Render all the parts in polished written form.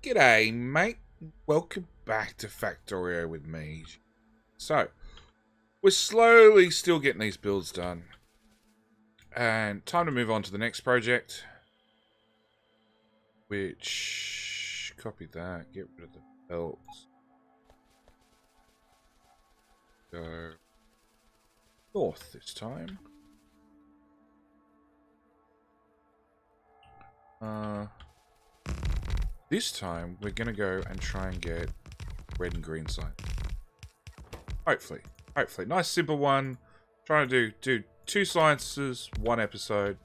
G'day, mate. Welcome back to Factorio with me. So, we're slowly still getting these builds done. And time to move on to the next project. Which, copy that, get rid of the belts. Go north this time. This time, we're going to go and try and get red and green sign. Hopefully. Hopefully. Nice, simple one. Trying to do 2 sciences, 1 episode.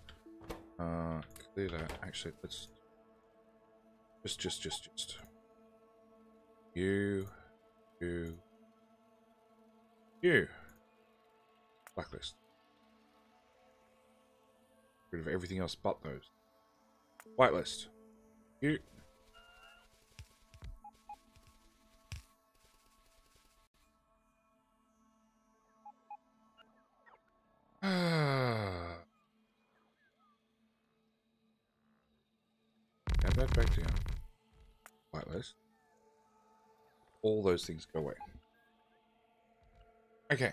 Clear that. Actually, let's... Just. You. Blacklist. Rid of everything else but those. Whitelist. You. Add that back down. Whitelist. All those things go away. Okay.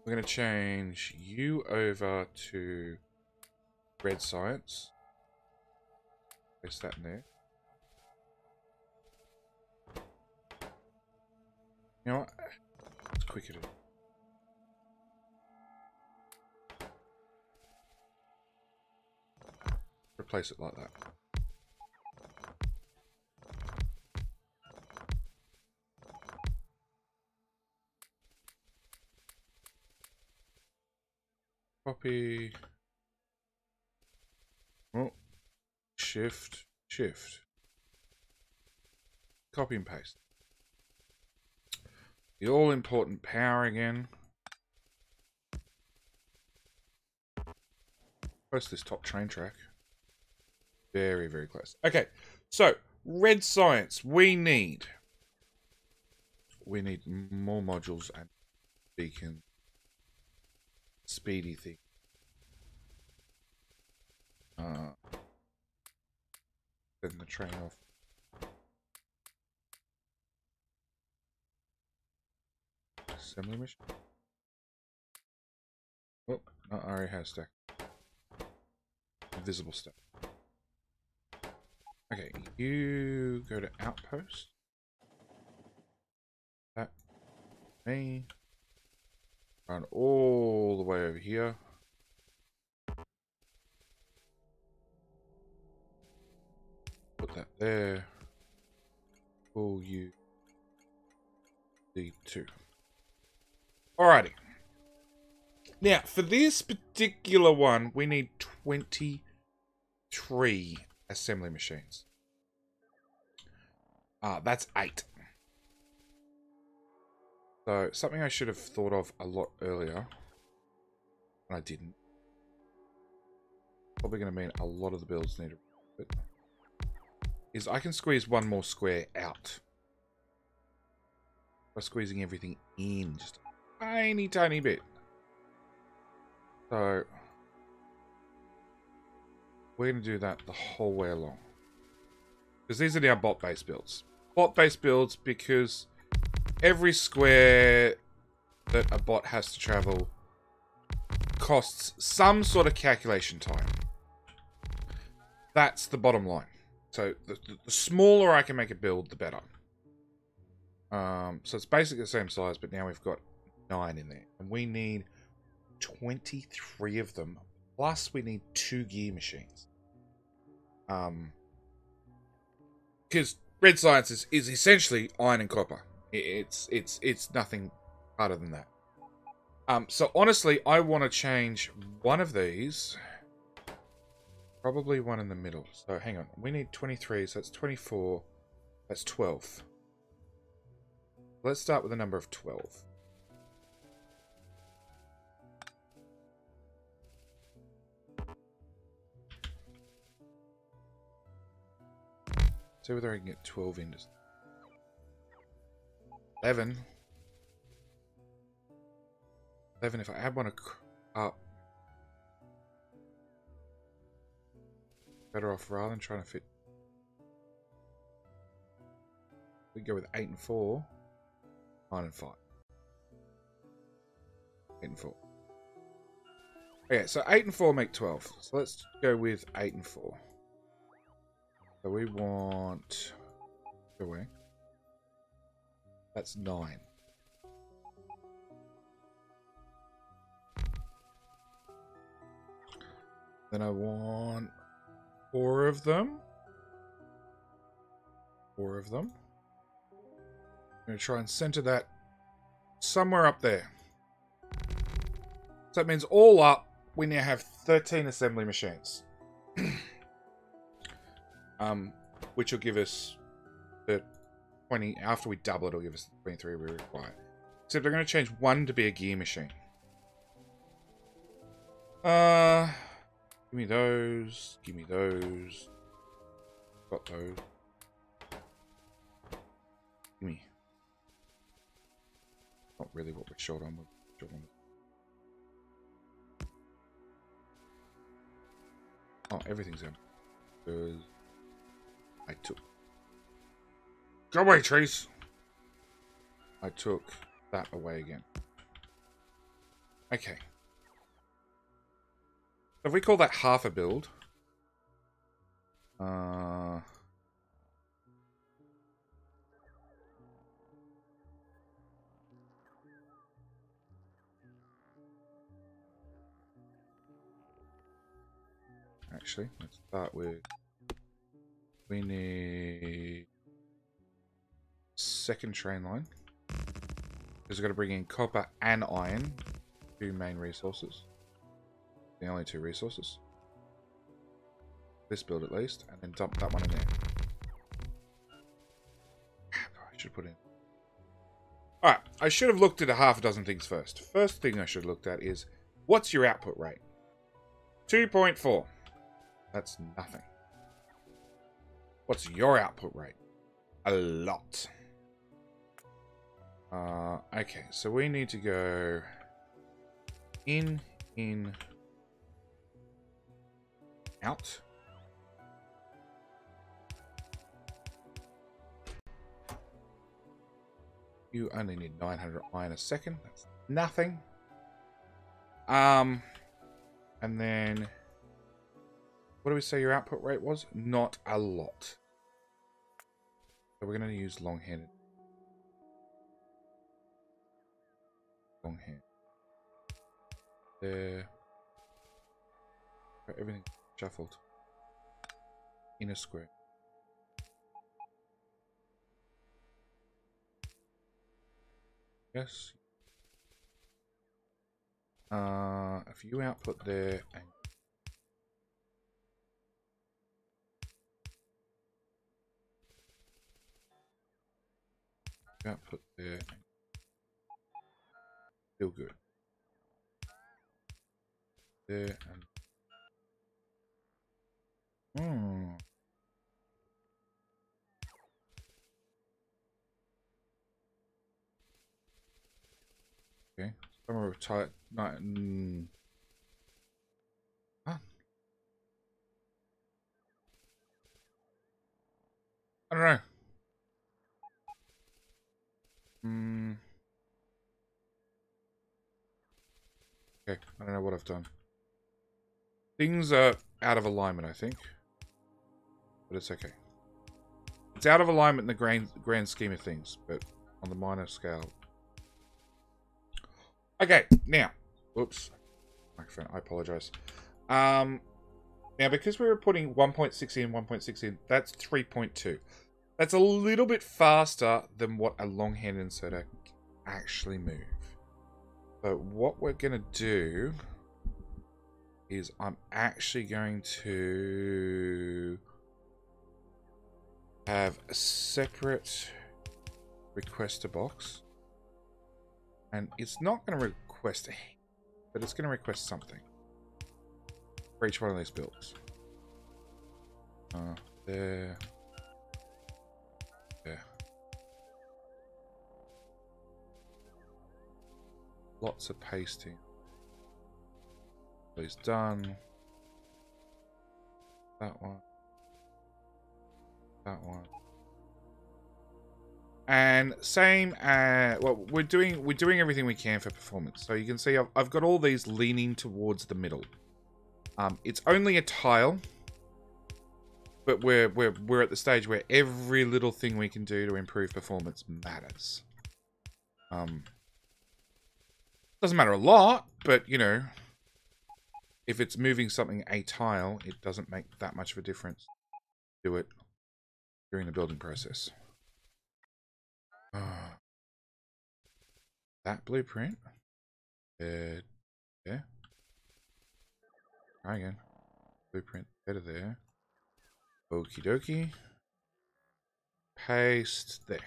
We're going to change you over to red science. Place that in there. You know what? It's quicker to... Replace it like that. Copy. Oh. Shift. Copy and paste. The all-important power again. Close this top train track. Very, very close. Okay, so red science. We need more modules and beacon. Speedy thing. Setting the train off. Assembly mission. Oh, no, I already have stack. Invisible stack. Okay, you go to outpost. That me. Run all the way over here. Put that there. Pull you D2. Alrighty. Now, for this particular one, we need 23 assembly machines. That's 8. So, something I should have thought of a lot earlier, and I didn't. Probably going to mean a lot of the builds need a bit. Is I can squeeze one more square out. By squeezing everything in just a tiny bit. So, we're going to do that the whole way along. Because these are now bot-based builds. Bot-based builds because every square that a bot has to travel costs some sort of calculation time. That's the bottom line. So the smaller I can make a build, the better. So it's basically the same size, but now we've got 9 in there. And we need 23 of them. Plus we need 2 gear machines. Because red science is essentially iron and copper. It's nothing harder than that. So honestly, I want to change one of these. Probably one in the middle. So hang on. We need 23, so that's 24. That's 12. Let's start with the number of 12. See whether I can get 12 into 11. 11, if I add one up. Better off rather than trying to fit We go with 8 and 4. 9 and 5. 8 and 4. Okay, so 8 and 4 make 12. So let's go with 8 and 4. So we want... Go away. That's 9. Then I want 4 of them. 4 of them. I'm going to try and center that somewhere up there. So that means all up, we now have 13 assembly machines. Which will give us the 20, after we double it, it'll give us the 23 we require. Except they're going to change one to be a gear machine. Give me those. Give me those. Got those. Give me. Not really what we're short on. Oh, everything's in. Because I took. Go away, trees! I took that away again. Okay. If we call that half a build, actually, let's start with, we need second train line, because we've got to bring in copper and iron, 2 main resources. The only 2 resources. This build at least, and then dump that one in there. I should put in. Alright, I should have looked at a half a dozen things first. First thing I should have looked at is, what's your output rate? 2.4. That's nothing. What's your output rate? A lot. Okay, so we need to go in, out. You only need 900 iron a second. That's nothing. And then, what do we say your output rate was? Not a lot. So we're going to use long-handed. Long-hand. There. Everything shuffled. In a square. Yes. If you output there and output there and still good. There and okay. Some are tight. Huh? I don't know. Okay, I don't know what I've done. Things are out of alignment, I think. But it's okay. It's out of alignment in the grand scheme of things, but on the minor scale. Okay, now. Whoops. Microphone, I apologize. Now, because we were putting 1.6 in, 1.6 in, that's 3.2. That's a little bit faster than what a long-hand inserter can actually move. So what we're going to do is I'm actually going to have a separate requester box. And it's not going to request a hit, but it's going to request something for each one of these builds. There. There. Lots of pasting. Please done. That one. That one. And same, well, we're doing everything we can for performance. So you can see I've got all these leaning towards the middle. It's only a tile, but we're at the stage where every little thing we can do to improve performance matters. Doesn't matter a lot, but you know, if it's moving something a tile, it doesn't make that much of a difference. Do it during the building process. That blueprint. Yeah. Try again. Blueprint better there. Okie dokie. Paste there.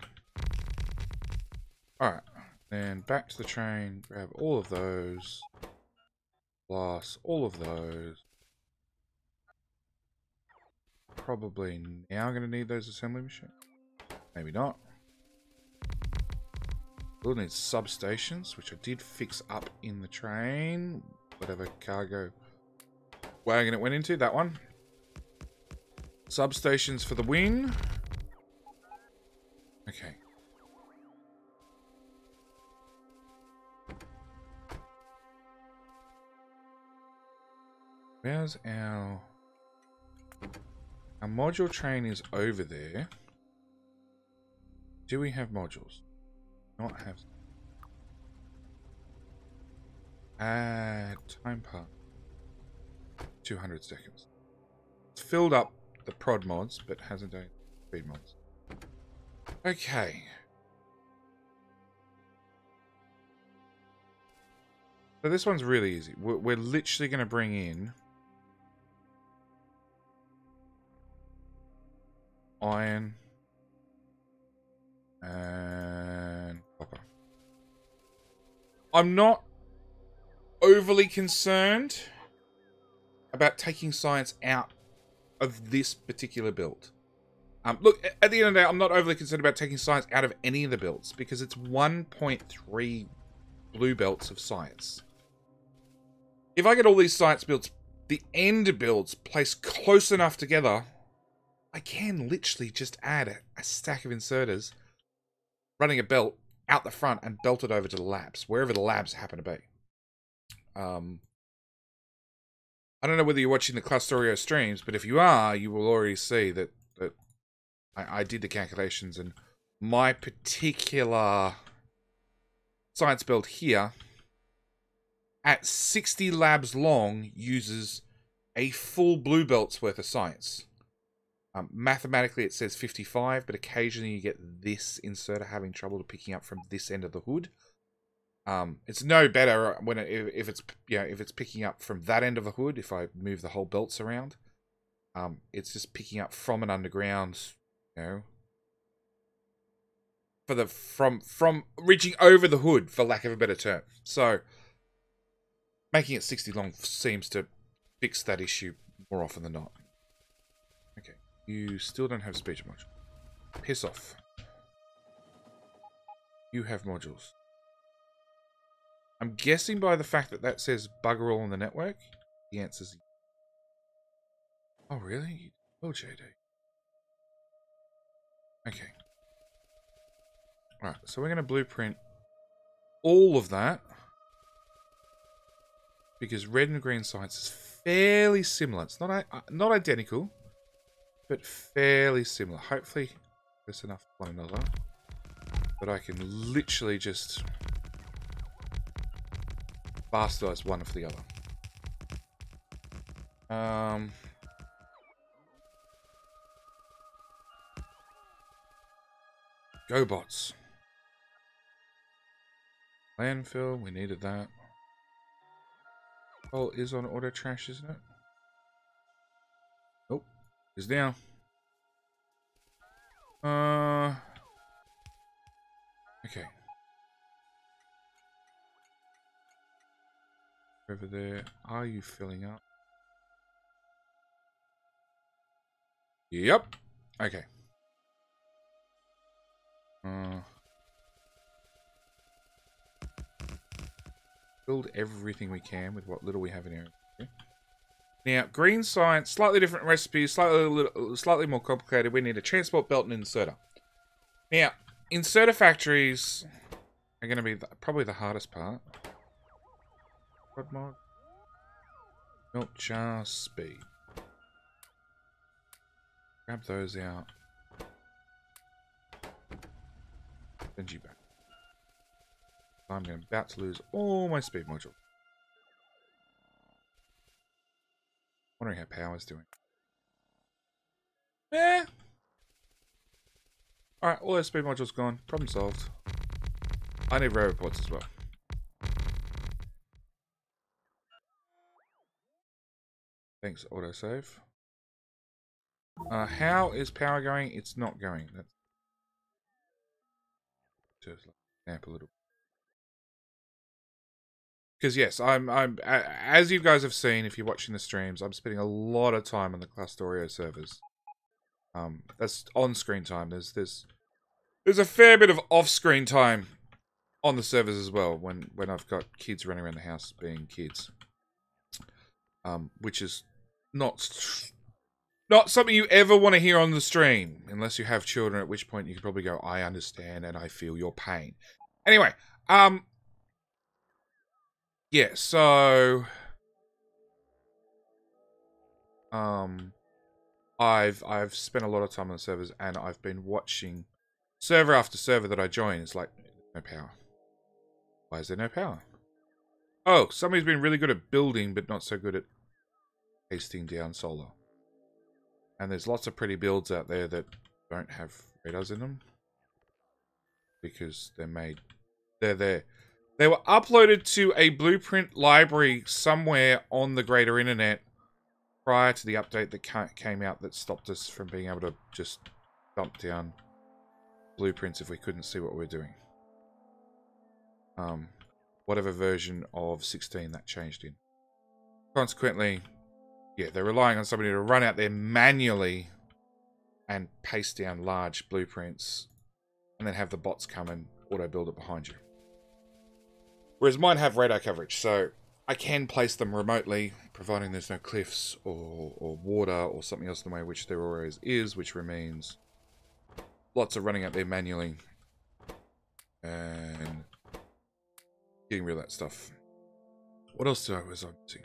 Alright. Then back to the train. Grab all of those. Plus all of those. Probably now going to need those assembly machines. Maybe not. We'll need substations, which I did fix up in the train. Whatever cargo wagon it went into, that one. Substations for the win. Okay. Where's our module train is over there. Do we have modules? Not have. Add time part. 200 seconds. It's filled up the prod mods, but hasn't done speed mods. Okay. So this one's really easy. We're literally going to bring in iron and copper. I'm not overly concerned about taking science out of this particular build. Look, at the end of the day, I'm not overly concerned about taking science out of any of the builds because it's 1.3 blue belts of science. If I get all these science builds, the end builds placed close enough together, I can literally just add a stack of inserters running a belt out the front and belt it over to the labs, wherever the labs happen to be. I don't know whether you're watching the Factorio streams, but if you are, you will already see that I did the calculations, and my particular science build here, at 60 labs long, uses a full blue belt's worth of science. Mathematically, it says 55, but occasionally you get this inserter having trouble picking up from this end of the hood. It's no better when if it's picking up from that end of the hood. If I move the whole belts around, it's just picking up from an underground, you know, from reaching over the hood, for lack of a better term. So making it 60 long seems to fix that issue more often than not. Okay, you still don't have speech module. Piss off. You have modules. I'm guessing by the fact that that says bugger all on the network, the answer's... Oh, really? Oh, JD. Okay. Alright, so we're going to blueprint all of that. Because red and green science is fairly similar. It's not identical, but fairly similar. Hopefully, there's enough for one another. But I can literally just... bastardize one for the other. Go bots. Landfill, we needed that. Oh, is on auto trash, isn't it? Nope. Is now. Okay. Over there. Are you filling up? Yep. Okay. Build everything we can with what little we have in here. Okay. Now, green science, slightly different recipe, slightly more complicated. We need a transport belt and inserter. Now, inserter factories are going to be probably the hardest part. What mod? Milk jar speed. Grab those out. Send you back. I'm about to lose all my speed modules. Wondering how power's doing. Yeah. Alright, all those speed modules gone. Problem solved. I need rail reports as well. Thanks, autosave. How is power going? It's not going. That's just snap a little. Because yes, I'm as you guys have seen if you're watching the streams, I'm spending a lot of time on the Factorio servers. That's on-screen time. There's a fair bit of off-screen time on the servers as well when I've got kids running around the house being kids. Which is not something you ever want to hear on the stream unless you have children, at which point you can probably go, I understand and I feel your pain. Anyway, yeah, so I've spent a lot of time on the servers and I've been watching server after server that I join. It's like, no power. Why is there no power? Oh, somebody's been really good at building but not so good at pasting down solar. And there's lots of pretty builds out there that don't have radars in them because they're there. They were uploaded to a blueprint library somewhere on the greater internet prior to the update that came out that stopped us from being able to just dump down blueprints if we couldn't see what we were doing. Whatever version of 16 that changed in. Consequently, yeah, they're relying on somebody to run out there manually and paste down large blueprints and then have the bots come and auto-build it behind you. Whereas mine have radar coverage, so I can place them remotely, providing there's no cliffs or water or something else in the way which there always is, which remains lots of running out there manually and getting rid of that stuff. What else was I missing?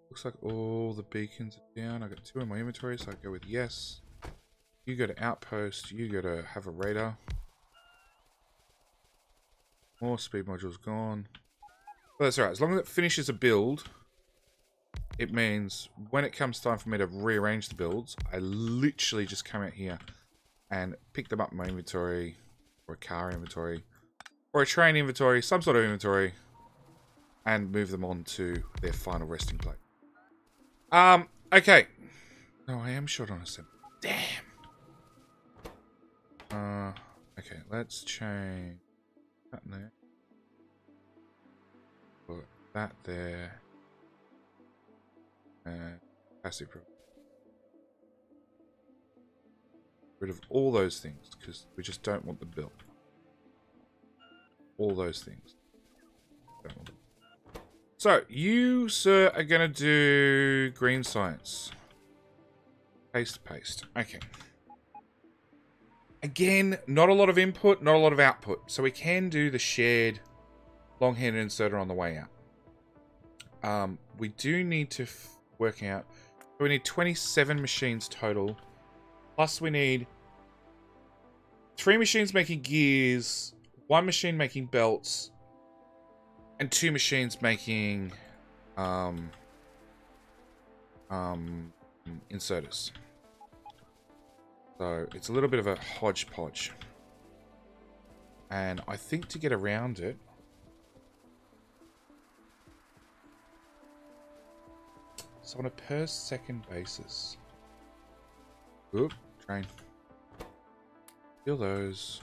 Looks like all the beacons are down. I got 2 in my inventory, so I go with yes. You go to outpost, you go to have a radar. More speed modules gone. But that's alright, as long as it finishes a build, it means when it comes time for me to rearrange the builds, I literally just come out here and pick them up in my inventory, or a car inventory, or a train inventory, some sort of inventory, and move them on to their final resting place. Okay. No, I am short on a sim. Damn. Okay, let's change that there. Put that there. And passive. Rid of all those things, because we just don't want the build. All those things. Don't want them. So, you, sir, are going to do green science. Paste. Okay. Again, not a lot of input, not a lot of output. So we can do the shared long-handed inserter on the way out. We do need to work out... We need 27 machines total. Plus we need 3 machines making gears, 1 machine making belts, and 2 machines making inserters. So it's a little bit of a hodgepodge. And I think to get around it, so on a per second basis. Oop, train. Feel those.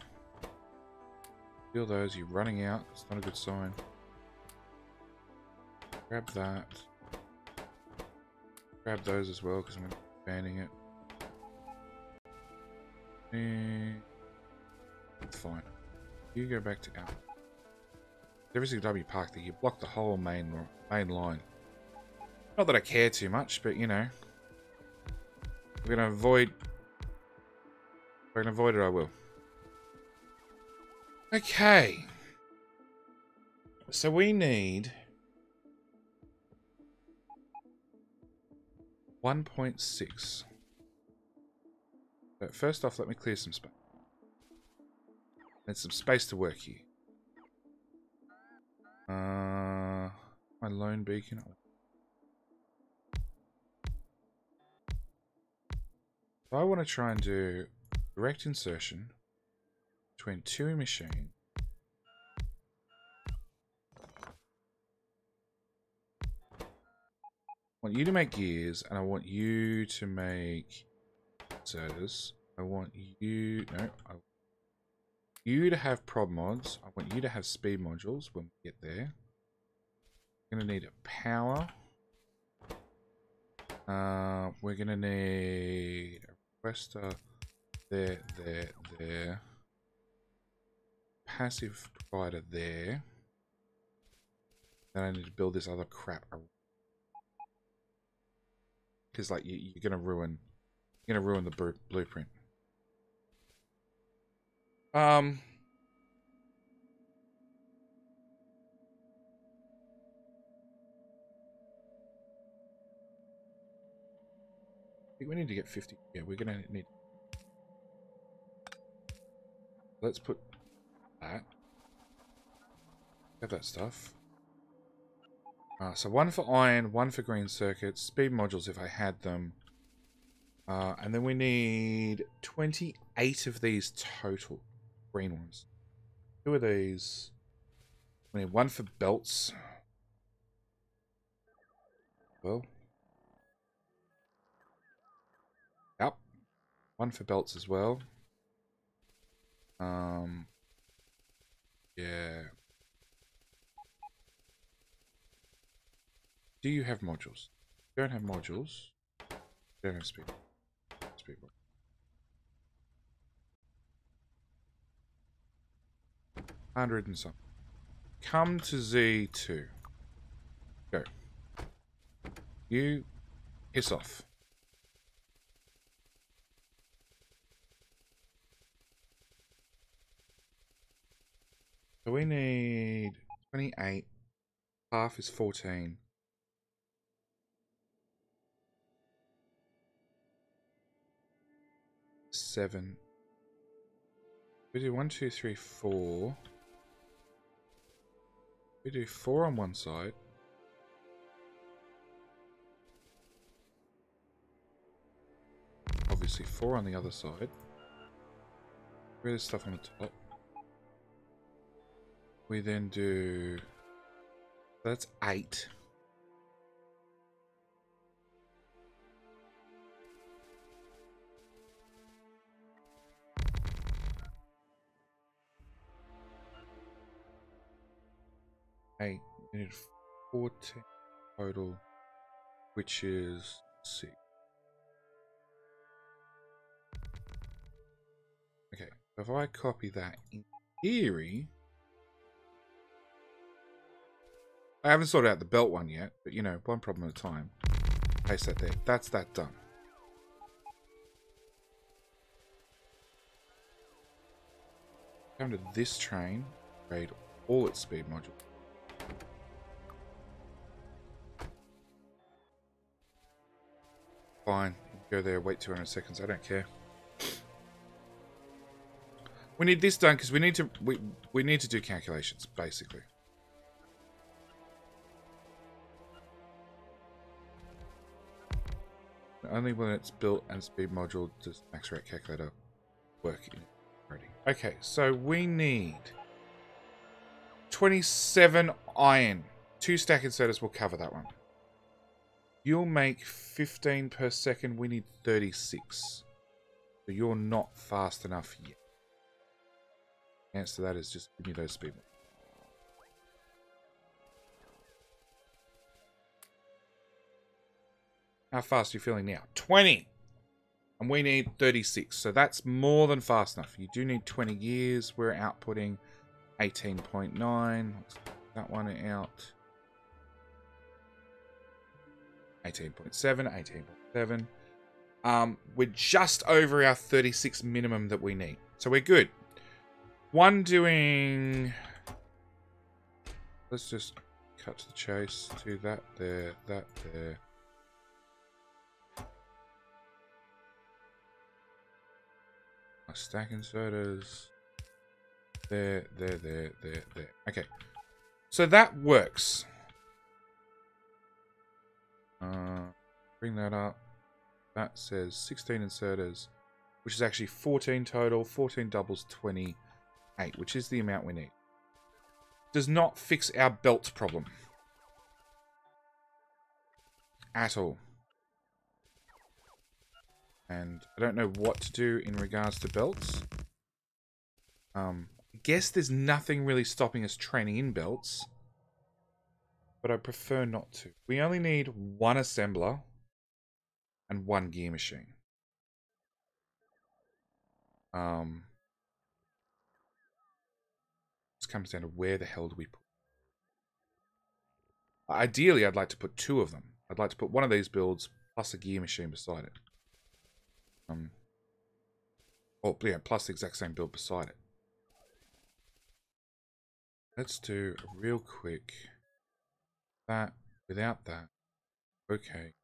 Feel those, you're running out. It's not a good sign. Grab that. Grab those as well, because I'm going to be banning it. And fine. You go back to out. Every W park there, you block the whole main line. Not that I care too much, but you know. We're going to avoid... We're going to avoid it, I will. Okay. So we need... 1.6. But first off, let me clear some space. There's some space to work here. My lone beacon. So I want to try and do direct insertion between two machines. I want you to make gears, and I want you to make inserters. I want you... No. I want you to have prod mods. I want you to have speed modules when we get there. We're going to need a power. We're going to need a requester there, there. Passive provider there. Then I need to build this other crap around. Because like you're gonna ruin the blueprint. I think we need to get 50. Yeah, we're gonna need. Let's put that. Have that stuff. So one for iron, one for green circuits, speed modules if I had them. And then we need 28 of these total green ones. Two of these. We need one for belts. Well. Yep. One for belts as well. Yeah. Do you have modules? You don't have modules. You don't have speed. Speed. 100 and something. Come to Z2. Go. You piss off. So we need 28. Half is 14. Seven. We do 1, 2, 3, 4. We do 4 on one side. Obviously 4 on the other side. There's stuff on the top. We then do... That's 8. We need 14 total, which is 6. Okay, so if I copy that, in theory, I haven't sorted out the belt one yet, but you know, one problem at a time. Paste that there. That's that done. Come to this train, grade all its speed modules. Fine, you can go there, wait 200 seconds, I don't care. We need this done because we need to do calculations, basically. Only when it's built and speed module does max rate calculator work in already. Okay, so we need 27 iron. 2 stack inserters will cover that one. You'll make 15 per second. We need 36. So you're not fast enough yet. The answer to that is just give me those speed. How fast are you feeling now? 20! And we need 36. So that's more than fast enough. You do need 20 gears. We're outputting 18.9. Let's get that one out. 18.7, 18.7. We're just over our 36 minimum that we need. So we're good. One doing... Let's just cut to the chase. Do that there, that there. Stack inserters. There. Okay. So that works. Bring that up. That says 16 inserters, which is actually 14 total. 14 doubles 28, which is the amount we need. Does not fix our belt problem. At all. And I don't know what to do in regards to belts. I guess there's nothing really stopping us training in belts. But I prefer not to. We only need one assembler and one gear machine. This comes down to where the hell do we put. Ideally, I'd like to put two of them. I'd like to put one of these builds plus a gear machine beside it. Oh, yeah, plus the exact same build beside it. Let's do a real quick that without that. Okay,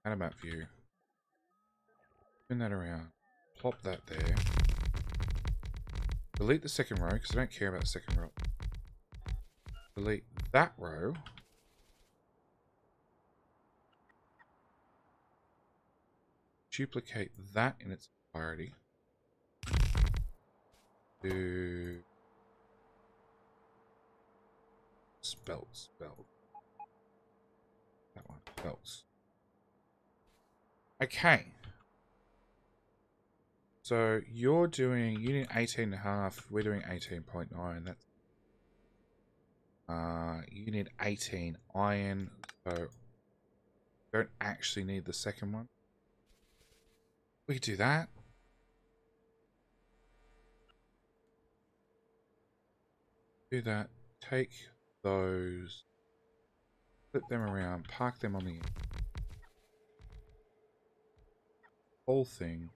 add map view. Turn that around. Plop that there. Delete the second row because I don't care about the second row. Delete that row. Duplicate that in its entirety. Do belts. That one, belts. Okay. So you're doing, you need 18.5, we're doing 18.9. That's you need 18 iron, so don't actually need the second one. We could do that. Do that. Take those, flip them around, park them on the whole thing.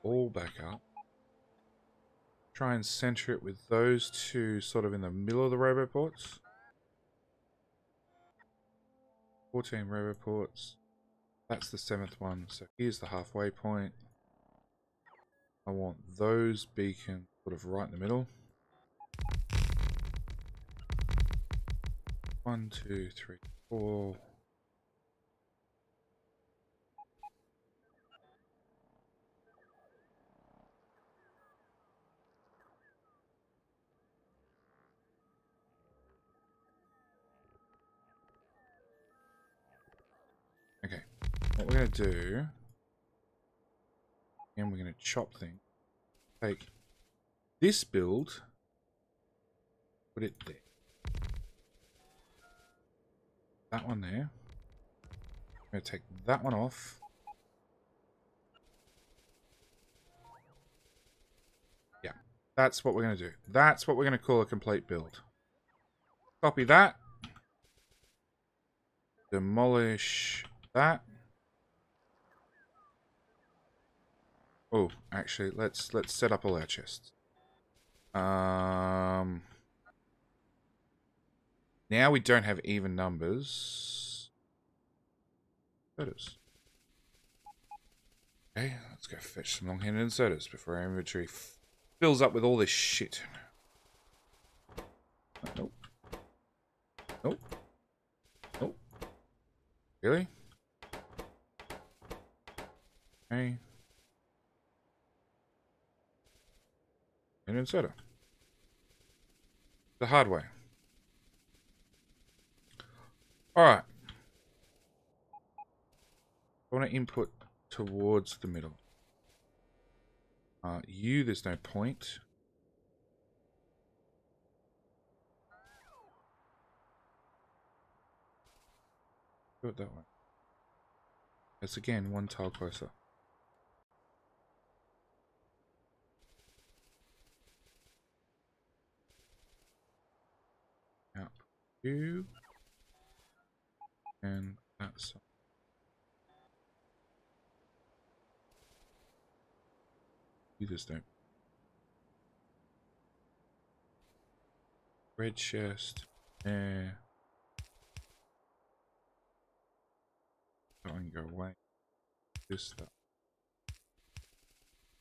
All back up. Try and center it with those two sort of in the middle of the roboports. 14 roboports. That's the 7th one. So here's the halfway point. I want those beacons sort of right in the middle. 1, 2, 3, 4. Okay, what we're going to do, and we're going to chop things. Take this build, put it there. That one there. I'm going to take that one off. Yeah, that's what we're going to do. That's what we're going to call a complete build. Copy that. Demolish that. Oh, actually, let's set up all our chests. Now we don't have even numbers. Inserters. Okay, let's go fetch some long-handed inserters before our inventory fills up with all this shit. Nope. Nope. Nope. Really? Okay. An inserter. The hard way. Alright. I want to input towards the middle. There's no point. Do it that way. It's again one tile closer. Out you and that side. You just don't. Red chest. There. That one can go away. This stuff.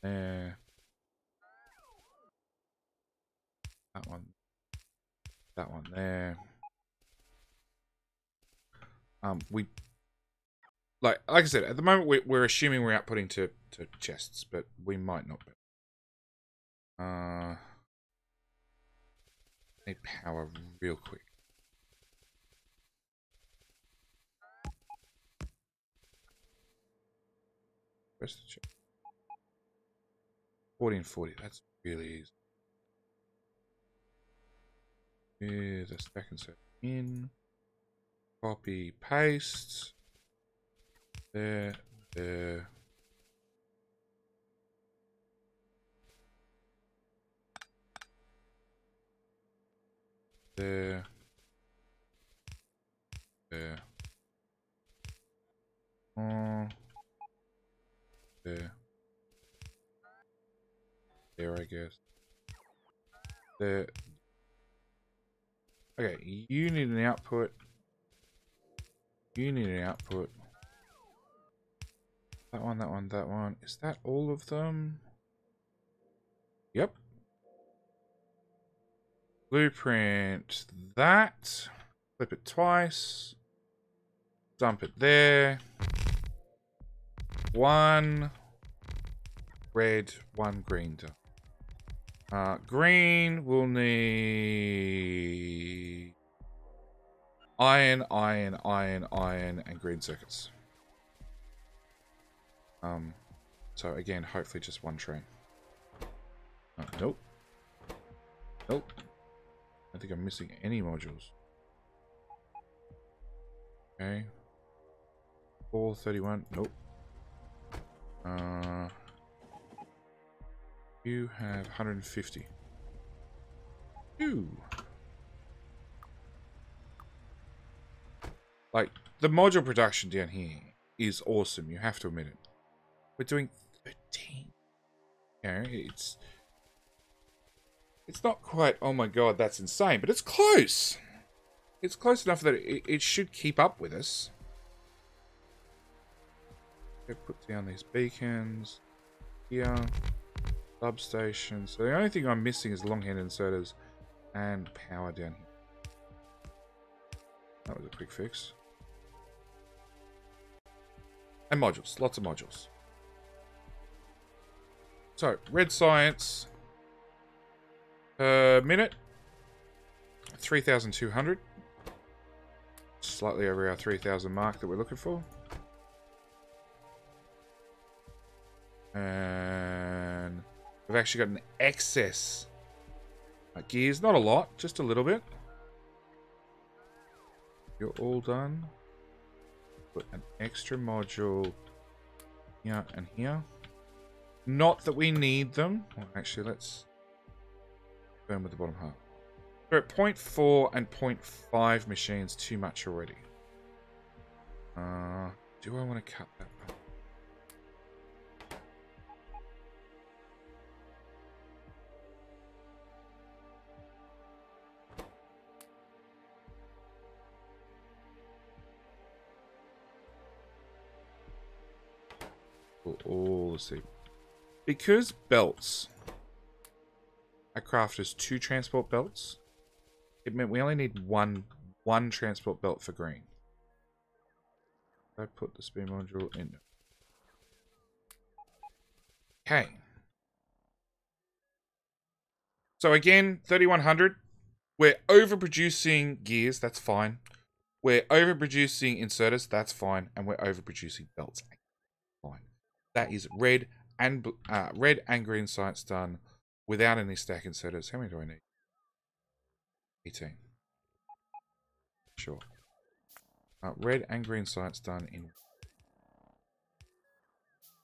There. That one. That one there. We like I said, at the moment we're assuming we're outputting to chests, but we might not be. Need power real quick. Where's the chest? 40 and 40. That's really easy. Here's a stack and set in. Copy, paste. There, there. There. There. There. There, I guess. There. Okay, you need an output. You need an output. That one, that one, that one. Is that all of them? Yep. Blueprint that. Flip it twice. Dump it there. One red, one green. Green will need iron, iron, iron, iron, and green circuits. So again, hopefully just one train. Nope. Nope. I think I'm missing any modules. Okay. 431. Nope. You have 150. Ooh. Like, the module production down here is awesome. You have to admit it. We're doing 13. Okay, it's not quite, oh my god, that's insane, but it's close. It's close enough that it should keep up with us. Okay, put down these beacons here. Substation. So the only thing I'm missing is long-hand inserters and power down here. That was a quick fix. And modules. Lots of modules. So, red science per minute. 3,200. Slightly over our 3,000 mark that we're looking for. And we've actually got an excess gears. Not a lot, just a little bit. You're all done. Put an extra module here and here. Not that we need them. Well, actually, let's burn with the bottom half. We're at 0.4 and 0.5 machines too much already. Do I want to cut that part? All the sea. Because belts are crafted as 2 transport belts, it meant we only need one transport belt for green. I put the speed module in. Okay. So again, 3100. We're overproducing gears, that's fine. We're overproducing inserters, that's fine. And we're overproducing belts. Fine. That is red and green science done without any stack inserters. How many do I need? 18. Sure. Red and green science done in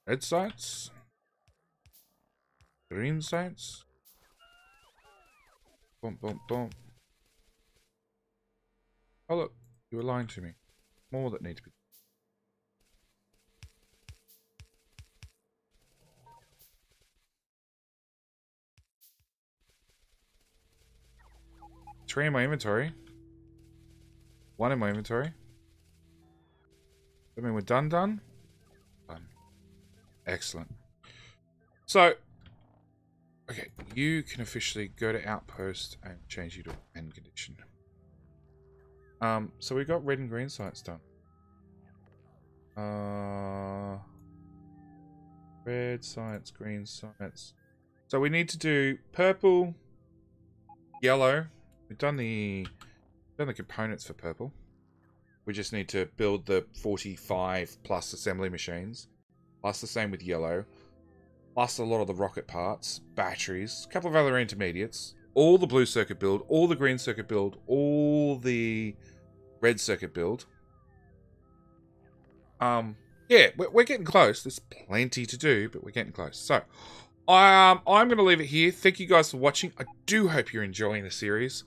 red science. Green science. Boom, boom, boom. Oh look, you were lying to me. More that need to be. 3 in my inventory. 1 in my inventory. I mean, we're done. Done. Excellent. So, okay, you can officially go to outpost and change you to end condition. So we got red and green sites done. Red sites, green sites. So we need to do purple, yellow. We've done the components for purple. We just need to build the 45 plus assembly machines. Plus the same with yellow. Plus a lot of the rocket parts, batteries, a couple of other intermediates. All the blue circuit build, all the green circuit build, all the red circuit build. Yeah, we're getting close. There's plenty to do, but we're getting close. So, I'm going to leave it here. Thank you guys for watching. I do hope you're enjoying the series.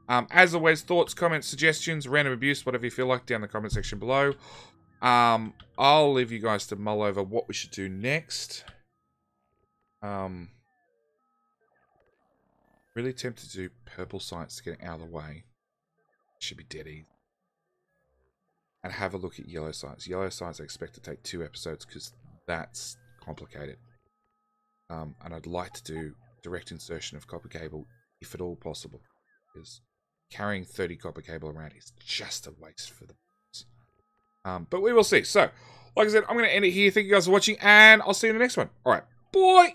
As always, thoughts, comments, suggestions, random abuse, whatever you feel like, down in the comment section below. I'll leave you guys to mull over what we should do next. Really tempted to do purple sites to get it out of the way. Should be dead easy. And have a look at yellow sites. Yellow sites I expect to take 2 episodes because that's complicated. And I'd like to do direct insertion of copper cable if at all possible. Because carrying 30 copper cable around is just a waste for them. But we will see. So, like I said, I'm going to end it here. Thank you guys for watching, and I'll see you in the next one. Alright, bye!